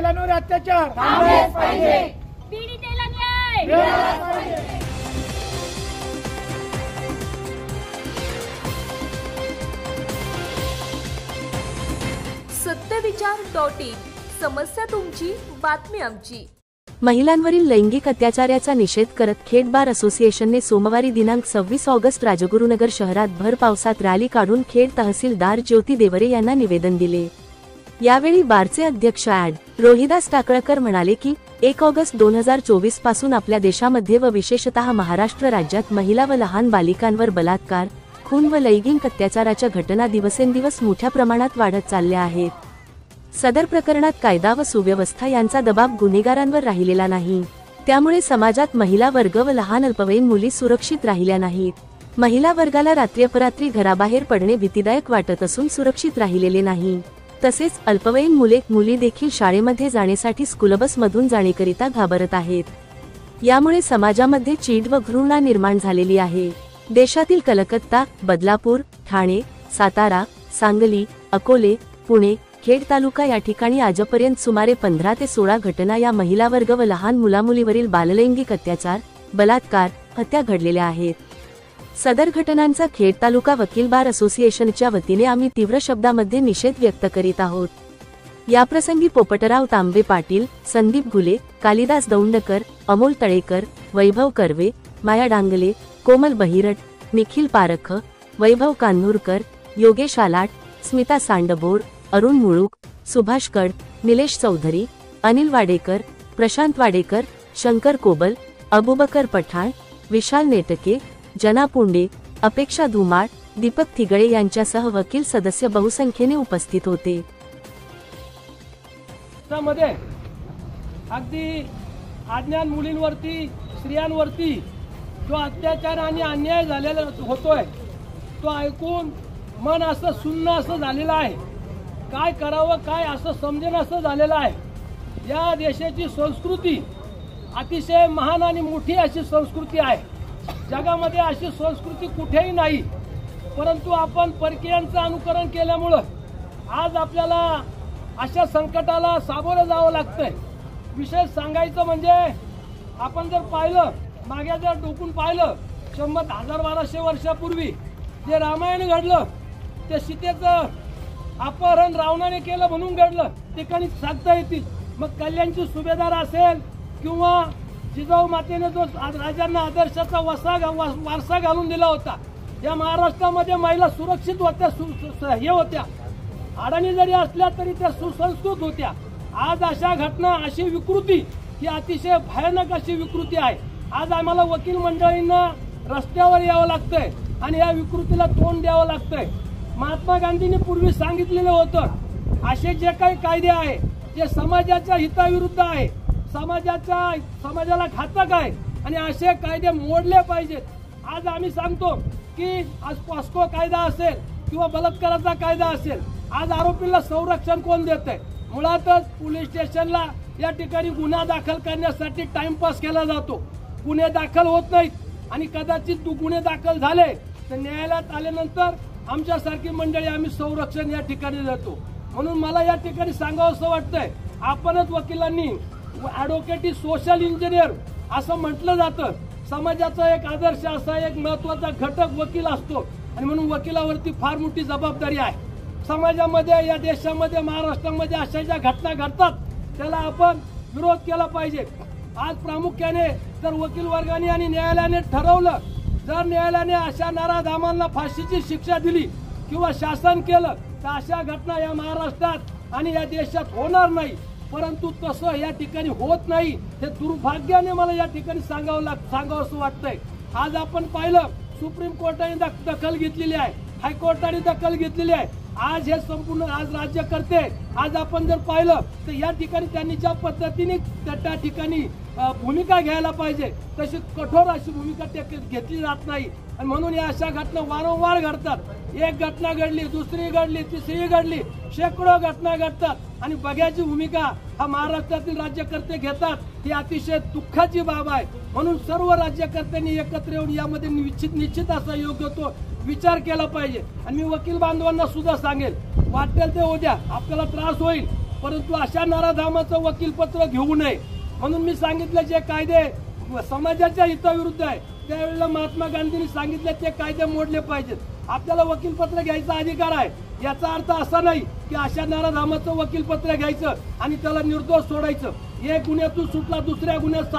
महिलांवर अत्याचार थांबलेच पाहिजे. पीडितेला न्याय मिळालाच पाहिजे. सत्यविचार.in समस्या तुमची, बातमी आमची. महिलांवरील लैंगिक अत्याचाराचा निषेध करत खेड बार असोसिएशनने सोमवारी दिनांक 26 ऑगस्ट राजगुरुनगर शहरात भर पावसात रॅली काढून खेड तहसीलदार ज्योती देवरे यांना निवेदन दिले. यावेळी बारचे अध्यक्ष ॲड. रोहिदास टाकळकर म्हणाले की 1 ऑगस्ट 2024 पासून आपल्या देशामध्ये व विशेषतः महाराष्ट्र राज्यात महिला व लहान बालिकांवर बलात्कार, खून व लैंगिक अत्याचाराच्या घटना दिवसेंदिवस मोठ्या प्रमाणात वाढत चालल्या आहेत. सदर प्रकरणात कायदा व सुव्यवस्था यांचा दबाव गुन्हेगारांवर राहिलेला नाही. त्यामुळे समाजात महिला वर्ग व लहान अल्पवयीन मुली सुरक्षित राहिल्या नाहीत. महिला वर्गाला रात्री घराबाहेर पडणे भीतीदायक वाटत असून सुरक्षित राहिलेले नाही. तसेच अल्पवयीन मुली देखील शाळेमध्ये जाण्यासाठी स्कूलबसमधून जाण्याकरिता घाबरत आहेत. यामुळे समाजामध्ये चीड व घृणा निर्माण झालेली आहे. देशातील कलकत्ता, बदलापूर, ठाणे, सातारा, सांगली, अकोले, पुणे, खेड तालुका या ठिकाणी आजपर्यंत सुमारे 15 ते 16 घटना या महिला वर्ग व लहान मुलामुलीवरील बाललैंगिक अत्याचार, बलात्कार, हत्या घडलेल्या आहेत. सदर घटनांचा खेड तालुका वकील बार असोसिएशनच्या वतीने आम्ही तीव्र शब्दामध्ये निषेध व्यक्त करीत आहोत. याप्रसंगी पोपटराव तांबे पाटील, संदीप घुले, कालिदास दौंडकर, अमोल तळेकर, वैभव कर्वे, माया डांगले, कोमल बहिरट, निखिल पारख, वैभव कान्हूरकर, योगेश आलाट, स्मिता सांडबोर, अरुण मुळूक, सुभाष कड, निलेश चौधरी, अनिल वाडेकर, प्रशांत वाडेकर, शंकर कोबल, अबुबकर पठाण, विशाल नेटके, जना पुंडे, अपेक्षा धुमाळ, दीपक थिगळे यांच्यासह वकील सदस्य बहुसंख्येने उपस्थित होते. अगदी अज्ञान मुलींवरती, स्त्रियांवरती जो अत्याचार आणि अन्याय झालेला होतोय तो ऐकून मन असं सुन्न असं झालेलं आहे. काय करावं काय असं समजेन असं झालेलं आहे. या देशाची संस्कृती अतिशय महान आणि मोठी अशी संस्कृती आहे. जगामध्ये अशी संस्कृती कुठेही नाही. परंतु आपण परकीयांचं अनुकरण केल्यामुळं आज आपल्याला अशा संकटाला सामोरं जावं लागतंय. विशेष सांगायचं म्हणजे आपण जर पाहिलं, मागे जर डोकून पाहिलं 100-1200 वर्षापूर्वी जे रामायण घडलं ते सीतेचं अपहरण रावणाने केलं म्हणून घडलं. ठिकाणी सांगता येतील. मग कल्याणची सुभेदार असेल किंवा जिजाऊ मातेने जो राजांना आदर्शाचा वारसा घालून दिला होता. या महाराष्ट्रामध्ये महिला सुरक्षित होत्या, हे होत्या, अडाणी जरी असल्या तरी त्या सुसंस्कृत होत्या. आज अशा घटना, अशी विकृती ही अतिशय भयानक अशी विकृती आहे. आज आम्हाला वकील मंडळींना रस्त्यावर यावं लागतंय आणि या विकृतीला तोंड द्यावं लागतंय. महात्मा गांधींनी पूर्वी सांगितलेलं होतं, असे जे काही कायदे आहे जे समाजाच्या हिताविरुद्ध आहे, समाजाला घातक आहे आणि असे कायदे मोडले पाहिजेत. आज आम्ही सांगतो की आज पॉस्को कायदा असेल किंवा बलात्काराचा कायदा असेल, आज आरोपीला संरक्षण कोण देतंय? मुळातच पोलीस स्टेशनला या ठिकाणी गुन्हा दाखल करण्यासाठी टाइमपास केला जातो. गुन्हे दाखल होत नाहीत आणि कदाचित गुन्हे दाखल झाले तर न्यायालयात आल्यानंतर आमच्यासारखी मंडळी आम्ही संरक्षण या ठिकाणी देतो. म्हणून मला या ठिकाणी सांगावं असं वाटतंय, आपणच वकिलांनी ॲडव्होकेट इज सोशल इंजिनियर असं म्हटलं जातं. समाजाचा एक आदर्श असा एक महत्वाचा घटक वकील असतो आणि म्हणून वकिलावरती फार मोठी जबाबदारी आहे. समाजामध्ये, या देशामध्ये, महाराष्ट्रामध्ये अशा ज्या घटना घडतात त्याला आपण विरोध केला पाहिजे. आज प्रामुख्याने जर वकील वर्गाने आणि न्यायालयाने ठरवलं, जर न्यायालयाने अशा नराधामांना फाशीची शिक्षा दिली किंवा शासन केलं तर अशा घटना या महाराष्ट्रात आणि या देशात होणार नाही. परंतु तसं या ठिकाणी होत नाही. हे दुर्भाग्याने मला या ठिकाणी सांगावं असं वाटतंय. आज आपण पाहिलं सुप्रीम कोर्टाने दखल घेतलेली आहे, हायकोर्टाने दखल घेतलेली आहे. आज हे संपूर्ण आज राज्य करते. आज आपण जर पाहिलं तर या ठिकाणी त्यांनी ज्या पद्धतीने त्या ठिकाणी भूमिका घ्यायला पाहिजे तशी कठोर अशी भूमिका घेतली जात नाही आणि म्हणून या अशा घटना वारंवार घडतात. एक घटना घडली, दुसरी घडली, तिसरी घडली, शेकडो घटना घडतात आणि बघ्याची भूमिका हा महाराष्ट्रातील राज्यकर्ते घेतात. ही अतिशय दुःखाची बाब आहे. म्हणून सर्व राज्यकर्त्यांनी एकत्र येऊन यामध्ये निश्चित असा योग्य तो विचार केला पाहिजे. आणि मी वकील बांधवांना सुद्धा सांगेल, वाटेल ते उद्या आपल्याला त्रास होईल परंतु अशा नराधामाचं वकीलपत्र घेऊ नये म्हणून मी सांगितलं जे कायदे समाजाच्या हिताविरुद्ध आहे त्यावेळेला महात्मा गांधींनी सांगितले ते कायदे मोडले पाहिजेत. आपल्याला वकीलपत्र घ्यायचा अधिकार आहे. याचा अर्थ असा नाही की अशा नराधामाचं वकीलपत्र घ्यायचं आणि त्याला निर्दोष सोडायचं. एक गुन्ह्यातून सुटला दुसऱ्या गुन्ह्यात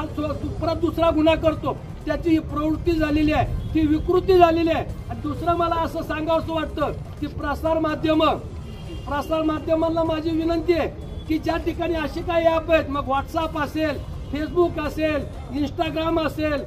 परत दुसरा गुन्हा करतो. त्याची ही प्रवृत्ती झालेली आहे, ती विकृती झालेली आहे. आणि दुसरं मला असं सांगावंसं वाटतं की प्रसार माध्यमांना माझी विनंती आहे की ज्या ठिकाणी असे काही ॲप आहेत, मग व्हॉट्सअप असेल, फेसबुक असेल, इंस्टाग्राम असेल,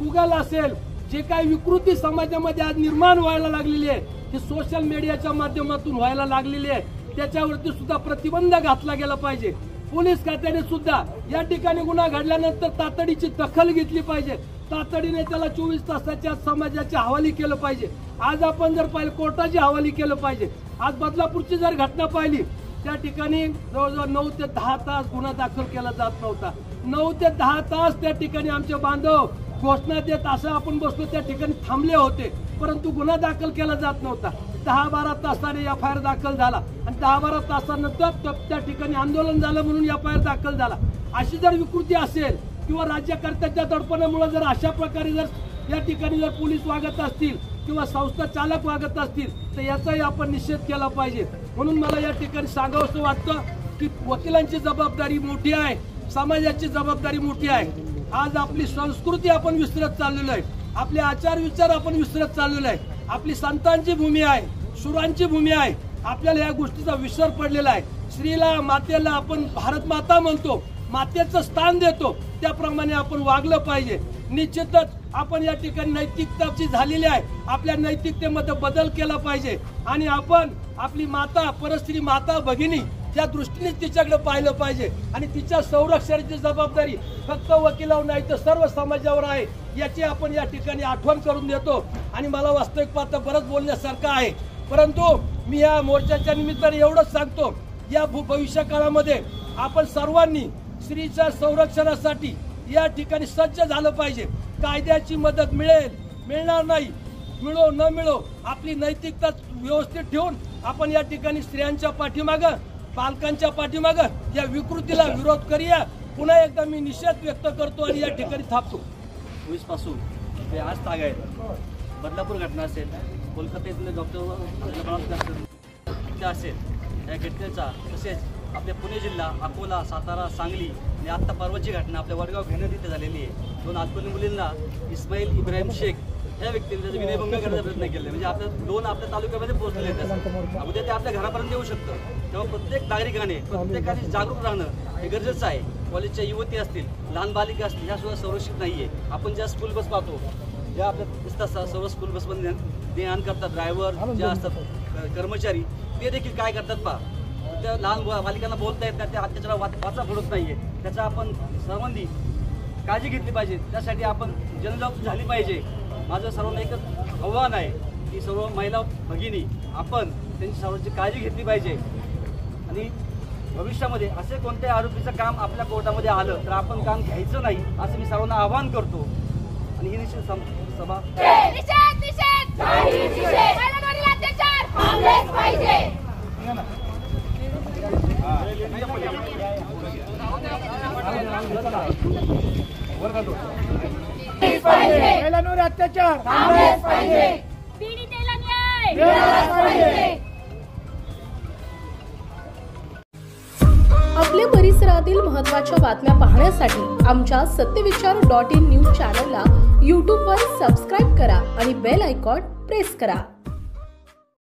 गुगल असेल, जे काही विकृती समाजामध्ये आज निर्माण व्हायला लागलेली आहे ती सोशल मीडियाच्या माध्यमातून व्हायला लागलेली आहे. त्याच्यावरती सुद्धा प्रतिबंध घातला गेला पाहिजे. पोलीस खात्याने सुद्धा या ठिकाणी गुन्हा घडल्यानंतर तातडीची दखल घेतली पाहिजे. तातडीने त्याला 24 तासाच्या समाजाच्या हवाली केलं पाहिजे. आज आपण जर पाहिलं कोर्टाची हवाली केलं पाहिजे. आज बदलापूरची जर घटना पाहिली त्या ठिकाणी जवळजवळ 9 ते 10 तास गुन्हा दाखल केला जात नव्हता. 9 ते 10 तास त्या ठिकाणी आमचे बांधव घोषणा देत असं आपण बसलो त्या ठिकाणी थांबले होते, परंतु गुन्हा दाखल केला जात नव्हता. 10-12 तासाने FIR दाखल झाला आणि 10-12 तासानंतर त्या ठिकाणी आंदोलन झालं म्हणून FIR दाखल झाला. अशी जर विकृती असेल किंवा राज्यकर्त्याच्या दडपणामुळे जर अशा प्रकारे जर या ठिकाणी जर पोलीस वागत असतील किंवा संस्था चालक वागत असतील तर याचाही आपण निषेध केला पाहिजे. म्हणून मला या ठिकाणी सांगावंसं वाटतं की वकिलांची जबाबदारी मोठी आहे, समाजाची जबाबदारी मोठी आहे. आज आपली संस्कृती आपण विसरत चाललेलो आहे, आपले आचार विचार आपण विसरत चाललेलो आहे. आपली संतांची भूमी आहे, शुरांची भूमी आहे. आपल्याला या गोष्टीचा विसर पडलेला आहे. स्त्रीला मातेला आपण भारत माता म्हणतो, मातेचं स्थान देतो, त्याप्रमाणे आपण वागलं पाहिजे. निश्चितच आपण या ठिकाणी नैतिकताची झालेली आहे. आपल्या नैतिकतेमध्ये बदल केला पाहिजे आणि आपण आपली माता परस्त्री माता भगिनी त्या दृष्टीने तिच्याकडे पाहिलं पाहिजे आणि तिच्या संरक्षणाची जबाबदारी फक्त वकिलावर नाही तर सर्व समाजावर आहे याची आपण या ठिकाणी आठवण करून देतो. आणि मला वास्तविक पाहता बरंच बोलण्यासारखं आहे, परंतु मी या मोर्चाच्या निमित्ताने एवढंच सांगतो, या भविष्य काळामध्ये आपण सर्वांनी स्त्रीच्या संरक्षणासाठी या ठिकाणी सज्ज झालं पाहिजे. कायद्याची मदत मिळणार नाही, मिळो न मिळो आपली नैतिकता व्यवस्थित ठेवून आपण या ठिकाणी स्त्रियांच्या पाठीमागं पालकांच्या मागं या विकृतीला विरोध करूया. पुन्हा एकदा मी निषेध व्यक्त करतो आणि या ठिकाणी थांबतो. 20 पासून ते आज तागायत बदलापूर घटना असेल, कोलकाता येथील डॉक्टर असेल या घटनेचा, तसेच आपल्या पुणे जिल्हा, अकोला, सातारा, सांगली आणि आत्ता परवाची घटना आपल्या वडगाव घेण्यात इथे झालेली आहे. 2 अल्पवयीन मुलींना इस्माईल इब्राहिम शेख या व्यक्तीने त्याचा विनयभंग करण्याचा प्रयत्न केले. म्हणजे आपल्या तालुक्यामध्ये पोहोचलेले आहेत. उद्या ते आपल्या घरापर्यंत येऊ शकतं. तेव्हा प्रत्येक प्रत्येकाने जागरूक राहणं हे गरजेचं आहे. कॉलेजच्या युवती असतील, लहान बालिका असतील, ह्या सुद्धा संरक्षित नाहीये. आपण ज्या स्कूल बस पाहतो, ज्या आपल्या दिसतात सर्व स्कूल बसमध्ये ज्ञान करतात, ड्रायव्हर जे असतात कर्मचारी ते देखील काय करतात पहा, त्या लहान बालिकांना बोलता येत नाही, त्या अत्याचाराला वाचा फोडत नाहीये. त्याचा आपण सर्वांनी काळजी घेतली पाहिजे. त्यासाठी आपण जनजागृती झाली पाहिजे. माझं सर्वांना एकच आव्हान आहे की सर्व महिला भगिनी आपण त्यांची सर्वांची काळजी घेतली पाहिजे आणि भविष्यामध्ये असे कोणत्याही आरोपीचं काम आपल्या कोर्टामध्ये आलं तर आपण काम घ्यायचं नाही असं मी सर्वांना आवाहन करतो. आणि ही निश्चित सभा महिलांवर अत्याचार थांबलेच पाहिजे. पीडितेला न्याय मिळालाच पाहिजे. आपल्या परिसरातील महत्त्वाच्या बातम्या पाहण्यासाठी आमच्या सत्यविचार.in न्यूज चॅनलला यूट्यूबवर सबस्क्राईब करा आणि बेल आयकॉन प्रेस करा.